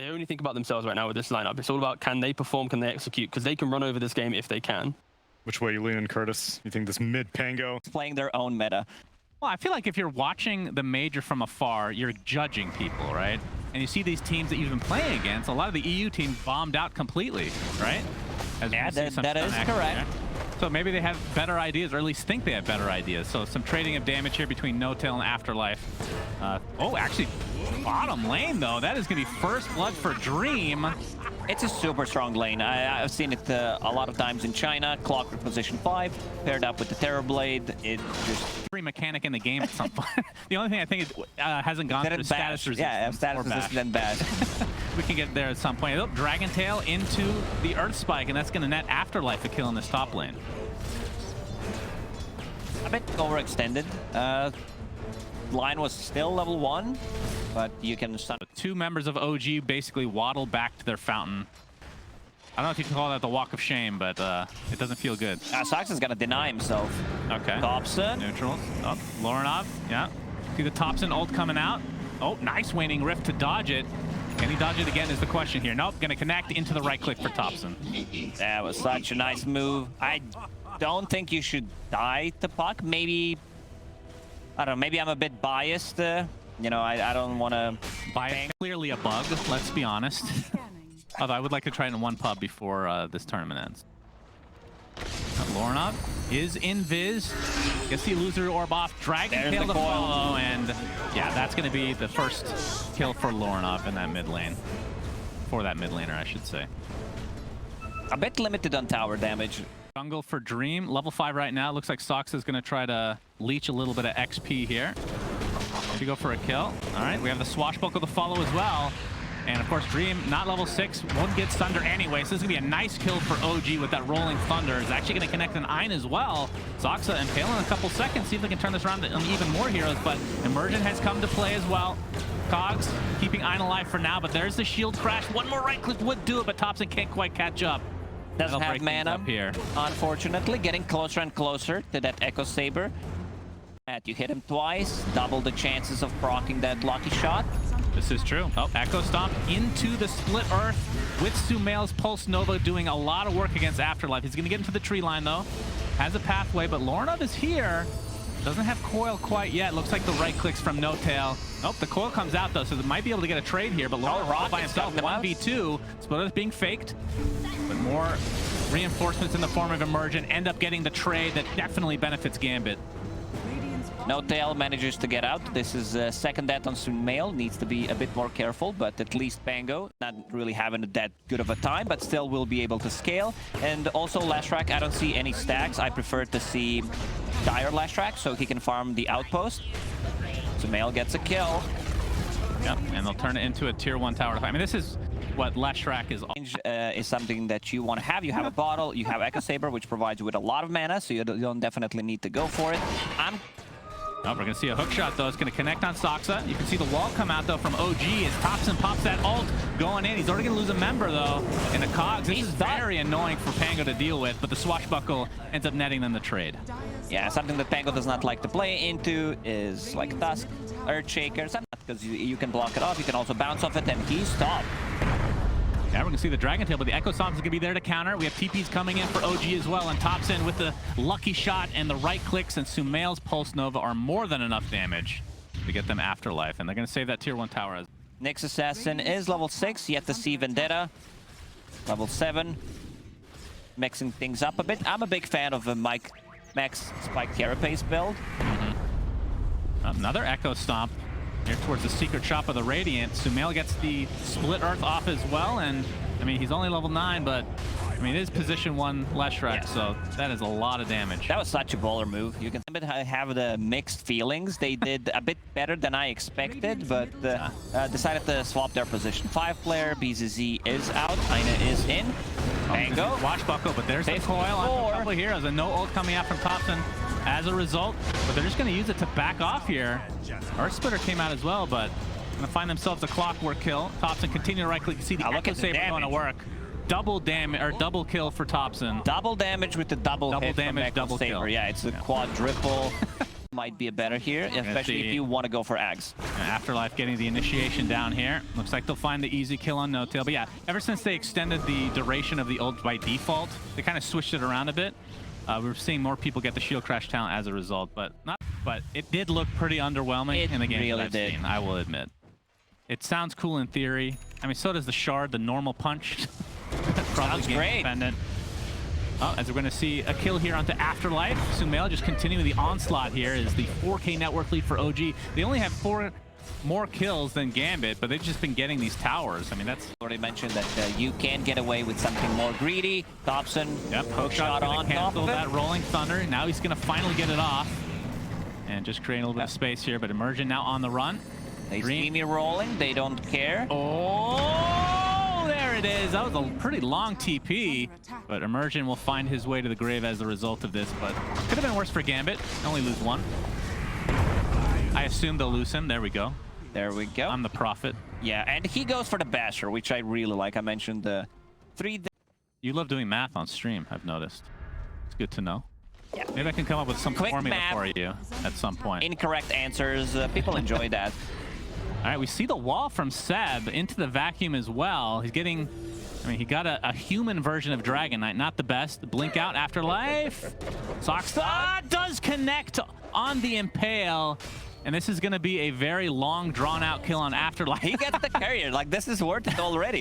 They only think about themselves right now with this lineup. It's all about can they perform, can they execute, because they can run over this game if they can. Which way you leaning, Curtis? You think this mid Pango? Playing their own meta. Well, I feel like if you're watching the major from afar, you're judging people, right? And you see these teams that you've been playing against, a lot of the EU teams bombed out completely, right? Yeah, that is correct. So maybe they have better ideas, or at least think they have better ideas. So some trading of damage here between No-Tail and Afterlife. Oh, actually, bottom lane, though. That is going to be first blood for Dream. It's a super strong lane. I've seen it a lot of times in China. Clockwork position 5, paired up with the Terrorblade. It just... Free mechanic in the game at some point. The only thing I think it hasn't gone through status resistance. Yeah, status resistance and bash. We can get there at some point. Oh, Dragon Tail into the Earth Spike, and that's going to net Afterlife a kill in this top lane. A bit overextended. Line was still level 1, but you can... Two members of OG basically waddle back to their fountain. I don't know if you can call that the walk of shame, but it doesn't feel good. Sox is going to deny himself. Okay. Thompson. Neutrals. Oh, Lorenov. Yeah. See the Thompson ult coming out. Oh, nice waning rift to dodge it. Can he dodge it again is the question here. Nope, going to connect into the right click for Thompson. That was such a nice move. I don't think you should die to puck. Maybe, I don't know, maybe I'm a bit biased. You know, I don't want to... Bias clearly a bug, let's be honest. Although I would like to try it in one pub before this tournament ends. Lorenov is in Viz. Gets the illusory orb off. Dragon Tail to follow, and yeah, that's going to be the first kill for Lorenov in that mid lane. For that mid laner, I should say. A bit limited on tower damage. Jungle for Dream, level 5 right now. Looks like Sox is going to try to leech a little bit of XP here. Maybe go for a kill. All right, we have the Swashbuckle to follow as well. And of course, Dream, not level 6, won't get Thunder anyway, so this is going to be a nice kill for OG with that Rolling Thunder. It's actually going to connect an Ein as well. Zoxa and Pale in a couple seconds, see if they can turn this around on even more heroes, but Emergent has come to play as well. Cogs keeping Ein alive for now, but there's the shield crash. One more right click would do it, but Thompson can't quite catch up. Doesn't have mana here. Unfortunately, getting closer and closer to that Echo Saber. You hit him twice, double the chances of proccing that lucky shot. This is true. Oh, Echo Stomp into the Split Earth with Sumail's Pulse Nova doing a lot of work against Afterlife. He's going to get into the tree line, though. Has a pathway, but Lorenov is here. Doesn't have coil quite yet. Looks like the right clicks from No-Tail. Nope, the coil comes out, though, so they might be able to get a trade here, but Lorenov by himself, 1v2. Split Earth being faked, but more reinforcements in the form of Emergent end up getting the trade that definitely benefits Gambit. No-Tail manages to get out. This is second death on Sumail. Needs to be a bit more careful, but at least Pango not really having that good of a time, but still will be able to scale. And also Lashrak, I don't see any stacks. I prefer to see Dire Lashrak so he can farm the outpost. Sumail gets a kill. Yep, and they'll turn it into a tier 1 tower. I mean, this is what Lashrak is something that you want to have. You have a bottle, you have Echo Saber, which provides you with a lot of mana, so you don't definitely need to go for it. Oh, we're going to see a hook shot, though. It's going to connect on Soxa. You can see the wall come out, though, from OG as Thompson pops that ult going in. He's already going to lose a member, though, in the Cogs. This is very annoying for Pango to deal with, but the Swashbuckle ends up netting them the trade. Yeah, something that Pango does not like to play into is like Tusk, Earthshaker, because you can block it off. You can also bounce off it, and he's stopped. Yeah, we're going to see the Dragon Tail, but the Echo Stomp is going to be there to counter. We have TPs coming in for OG as well, and Thompson with the lucky shot and the right clicks, and Sumail's Pulse Nova are more than enough damage to get them Afterlife, and they're going to save that tier 1 tower. Nyx Assassin is level 6, yet to see Vendetta. Level 7. Mixing things up a bit. I'm a big fan of Max Spike Carapace build. Another Echo Stomp. Here towards the secret shop of the Radiant. Sumail gets the Split Earth off as well, and I mean, he's only level 9, but I mean, it is position 1 Lashrak, so that is a lot of damage. That was such a baller move. You can have the mixed feelings. They did a bit better than I expected, but decided to swap their position. 5 player, BZZ is out, Aina is in. Pango. Swashbuckle, but there's the coil on a couple of heroes, and no ult coming out from Thompson as a result, but they're just going to use it to back off here. Earth Splitter came out as well, but going to find themselves a clockwork kill. Thompson continue to right click. You see the Echo Saber going to work. Double damage, or double kill for Thompson. Double damage with the double hit damage, from Echo double Saber. kill. Yeah, it's a quadruple. Might be a better here, especially if you want to go for Ags. Afterlife getting the initiation down here. Looks like they'll find the easy kill on No-Tail. But yeah, ever since they extended the duration of the ult by default, they kind of switched it around a bit. We're seeing more people get the shield crash talent as a result, but it did look pretty underwhelming in the game really that I've seen, I will admit. It sounds cool in theory. I mean, so does the shard, the normal punch. Sounds great. Dependent. Oh, as we're going to see a kill here onto Afterlife. Sumail just continuing the onslaught here is the 4K network lead for OG. They only have 4 more kills than Gambit, but they've just been getting these towers. I mean, that's... Already mentioned that you can get away with something more greedy. Thompson, hook shot on top of it. That Rolling Thunder. Now he's going to finally get it off. And just creating a little bit of space here, but Immersion now on the run. They see me rolling. They don't care. Oh, there it is. That was a pretty long TP, but Immersion will find his way to the grave as a result of this, but could have been worse for Gambit. Only lose 1. I assume they'll lose him. There we go. There we go. I'm the prophet. Yeah, and he goes for the basher, which I really like. I mentioned the 3... You love doing math on stream, I've noticed. It's good to know. Yeah. Maybe I can come up with some Quick formula math. for you at some point. Incorrect answers. People enjoy that. All right, we see the wall from Seb into the vacuum as well. He's getting... I mean, he got a human version of Dragon Knight. Not the best. Blink out, Afterlife. Soxa does connect on the Impale. And this is going to be a very long, drawn-out kill on Afterlife. He gets the carrier. Like, this is worth it already.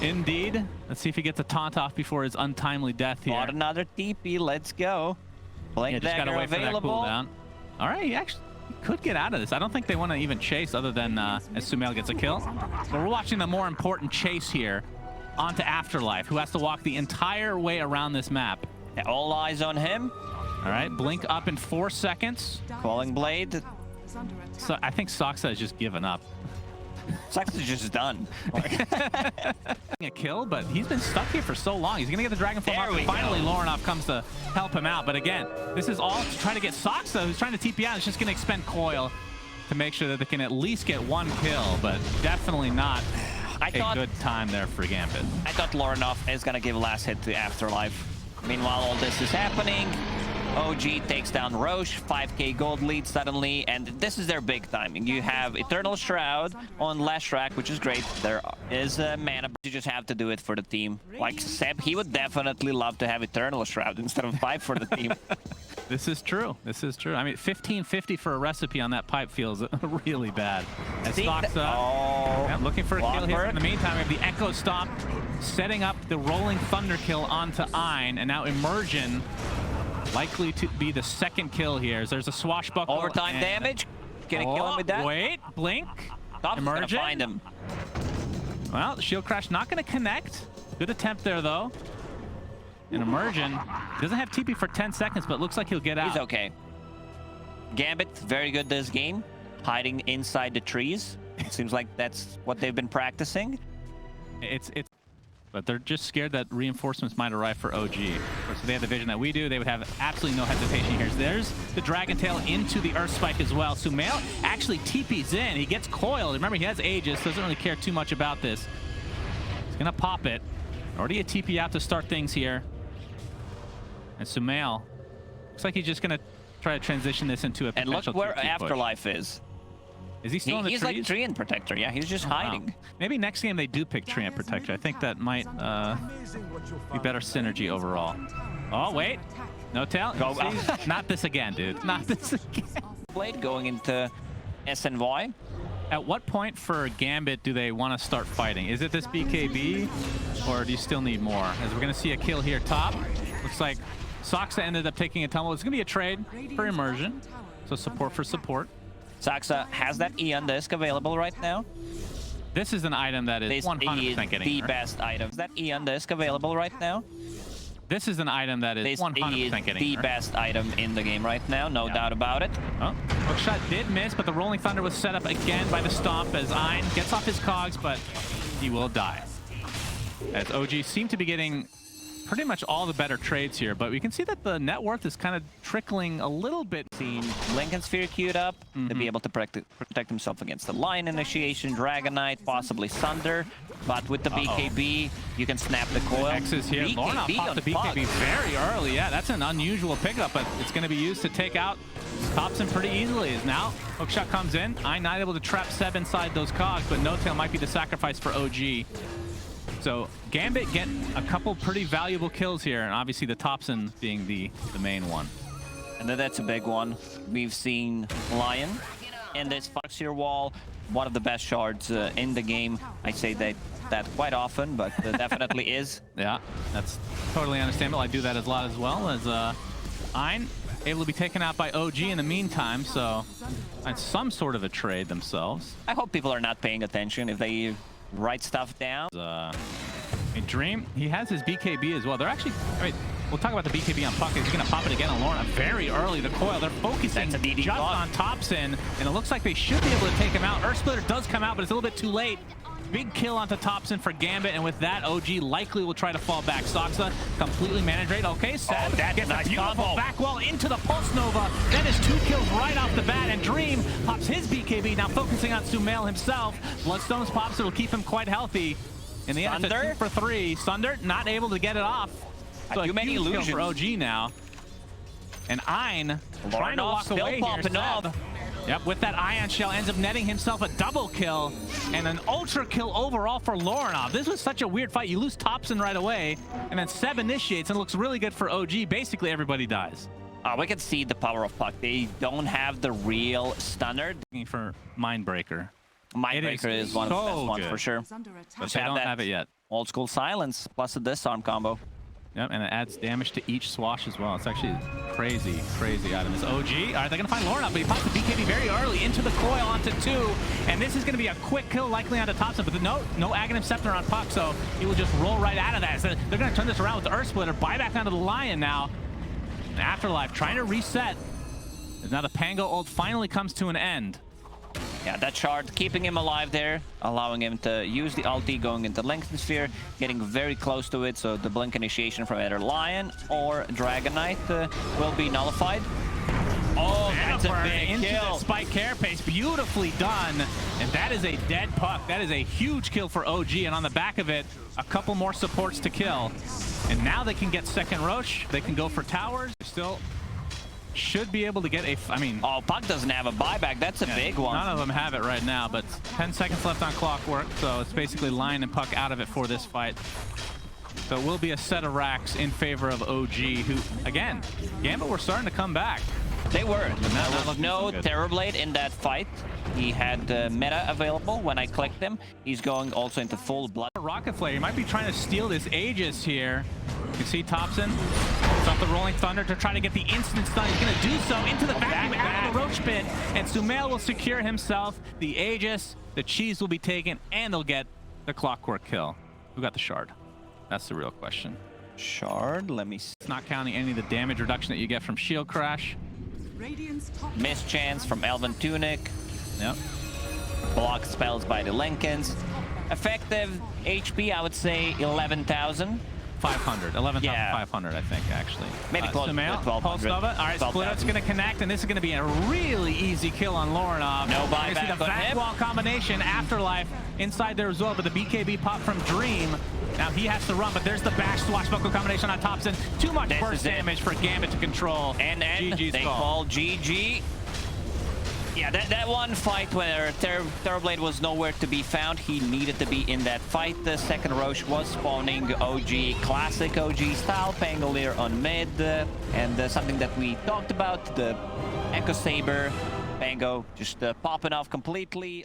Indeed. Let's see if he gets a taunt off before his untimely death here. Got another TP. Let's go. Blink just gotta dagger wait for that available. cooldown. All right, he actually could get out of this. I don't think they want to even chase other than as Sumail gets a kill. But we're watching the more important chase here onto Afterlife, who has to walk the entire way around this map. Yeah, all eyes on him. All right, blink up in 4 seconds. Calling Blade. So I think Soxa has just given up. Soxa is just done. A kill, but he's been stuck here for so long. He's gonna get the Dragon Form up, and finally Lorinov comes to help him out. But again, this is all to try to get Soxa, who's trying to TP out. It's just gonna expend Coil to make sure that they can at least get 1 kill, but definitely not a good time there for Gambit. I thought Lorinov is gonna give last hit to Afterlife. Meanwhile, all this is happening. OG takes down Roche, 5k gold lead suddenly, and this is their big timing. You have Eternal Shroud on Lashrak, which is great. There is a mana, but you just have to do it for the team. Like Seb, he would definitely love to have Eternal Shroud instead of 5 for the team. This is true. This is true. I mean, 1550 for a recipe on that pipe feels really bad. As Soxa, looking for a kill here. In the meantime, we have the Echo Stomp setting up the Rolling Thunder kill onto Ein, and now Immersion likely to be the second kill here. As there's a swashbuckle. Overtime damage. Gonna kill him with that. Wait, blink. Immersion. Gonna find him. Well, the shield crash not gonna connect. Good attempt there though. And Immersion doesn't have TP for 10 seconds, but looks like he'll get out. He's okay. Gambit, very good this game. Hiding inside the trees. It seems like that's what they've been practicing. But they're just scared that reinforcements might arrive for OG. So they have the vision that we do. They would have absolutely no hesitation here. So there's the Dragon Tail into the Earth Spike as well. Sumail actually TPs in. He gets coiled. Remember, he has Aegis, doesn't really care too much about this. He's going to pop it. Already a TP out to start things here. And Sumail looks like he's just going to try to transition this into a potential. And look where Afterlife is. Is he still in the trees? He's like Treant Protector. Yeah, he's just hiding. Wow. Maybe next game they do pick Treant Protector. I think that might be better synergy overall. Oh, wait. No tail. Not this again, dude. Not this again. Blade going into SNY. At what point for Gambit do they want to start fighting? Is it this BKB, or do you still need more? As we're going to see a kill here top. Looks like Soxa ended up taking a tumble. It's going to be a trade for Immersion. So support for support. Soxa has that Eon disc available right now. This is an item that is 100% getting the best item. Is that Eon disc available right now? This is an item that is 100% getting the best item in the game right now, no doubt about it. Oh, hookshot did miss, but the Rolling Thunder was set up again by the Stomp as Ein gets off his cogs, but he will die. As OG seem to be getting pretty much all the better trades here, but we can see that the net worth is kind of trickling a little bit. Seen Lincoln Sphere queued up to be able to protect himself against the Lion Initiation, Dragon Knight, possibly Sunder. But with the BKB, you can snap the coil. X is here. Lorna popped the BKB very early. Yeah, that's an unusual pickup, but it's going to be used to take out Thompson pretty easily. As now hookshot comes in. I'm not able to trap Seb inside those cogs, but No Tail might be the sacrifice for OG. So Gambit get a couple pretty valuable kills here, and obviously the Thompson being the main one. And then that's a big one. We've seen Lion in this Foxier wall, one of the best shards in the game. I say that quite often, but definitely is. Yeah, that's totally understandable. I do that a lot as well. As Ein able to be taken out by OG in the meantime, so it's some sort of a trade themselves. I hope people are not paying attention if they write stuff down. Dream, he has his BKB as well. They're actually, I mean, we'll talk about the BKB on Puck. He's going to pop it again on Lorna very early. The coil, they're focusing just on Thompson, and it looks like they should be able to take him out. Earth Splitter does come out, but it's a little bit too late. Big kill onto Thompson for Gambit, and with that, OG likely will try to fall back. Soxa completely managed rate. Okay, Seb gets a beautiful back wall into the Pulse Nova. That is 2 kills right off the bat, and Dream pops his BKB, now focusing on Sumail himself. Bloodstones pops, it'll keep him quite healthy. In the end, it's a 2 for 3. Sunder not able to get it off. So too many illusions for OG now. And Ein trying to walk away here. Yep, with that Ion Shell, ends up netting himself a double kill and an ultra kill overall for Lorinov. This was such a weird fight. You lose Thompson right away, and then Seb initiates, and it looks really good for OG. Basically, everybody dies. We can see the power of Puck. They don't have the real stunner. Looking for Mindbreaker. Mindbreaker is one of the best ones for sure. But they don't have it yet. Old school silence plus a disarm combo. Yep, and it adds damage to each swash as well. It's actually a crazy, crazy item. It's OG. All right, they're going to find Lorna, but he pops the BKB very early into the coil onto 2. And this is going to be a quick kill likely onto Thompson, but no Aghanim Scepter on Puck, so he will just roll right out of that. So they're going to turn this around with the Earth Splitter. Buy back onto the Lion now. And Afterlife trying to reset. And now the Pango ult finally comes to an end. Yeah, that shard keeping him alive there, allowing him to use the ulti going into Lengthen Sphere, getting very close to it, so the blink initiation from either Lion or Dragon Knight will be nullified. Oh, that's a big into kill. The spike carapace, beautifully done. And that is a dead Puck. That is a huge kill for OG, and on the back of it, a couple more supports to kill. And now they can get second Roche. They can go for towers. Still should be able to get a, Oh, Puck doesn't have a buyback. That's a big one. None of them have it right now, but 10 seconds left on Clockwork, so it's basically Lion and Puck out of it for this fight. So it will be a set of racks in favor of OG, who, again, Gambit were starting to come back. They were. There was no Terrorblade in that fight. He had meta available when I clicked him. He's going also into full blood. Rocket Flare, he might be trying to steal this Aegis here. You see Thompson, it's off the Rolling Thunder to try to get the instant stun. He's going to do so into the vacuum out of the Roach Pit, and Sumail will secure himself the Aegis. The cheese will be taken, and they'll get the Clockwork kill. Who got the shard? That's the real question. Shard, let me see. It's not counting any of the damage reduction that you get from Shield Crash. Mischance from Elven Tunic. Yep. Block spells by the Linkens. Effective HP, I would say 11,000. 500, 11,500, I think, actually. Maybe close to 1200. Pulse Nova. All right, Split-Up's going to connect, and this is going to be a really easy kill on Lorinov. No buyback. See the back wall combination, Afterlife inside there as well, but the BKB pop from Dream. Now he has to run, but there's the bash swashbuckle combination on Thompson. Too much burst damage for Gambit to control. And they call GG. Yeah, that one fight where Terrorblade was nowhere to be found, he needed to be in that fight. The second Roche was spawning OG, classic OG style, Pangolier on mid, and something that we talked about, the Echo Saber, Pango just popping off completely.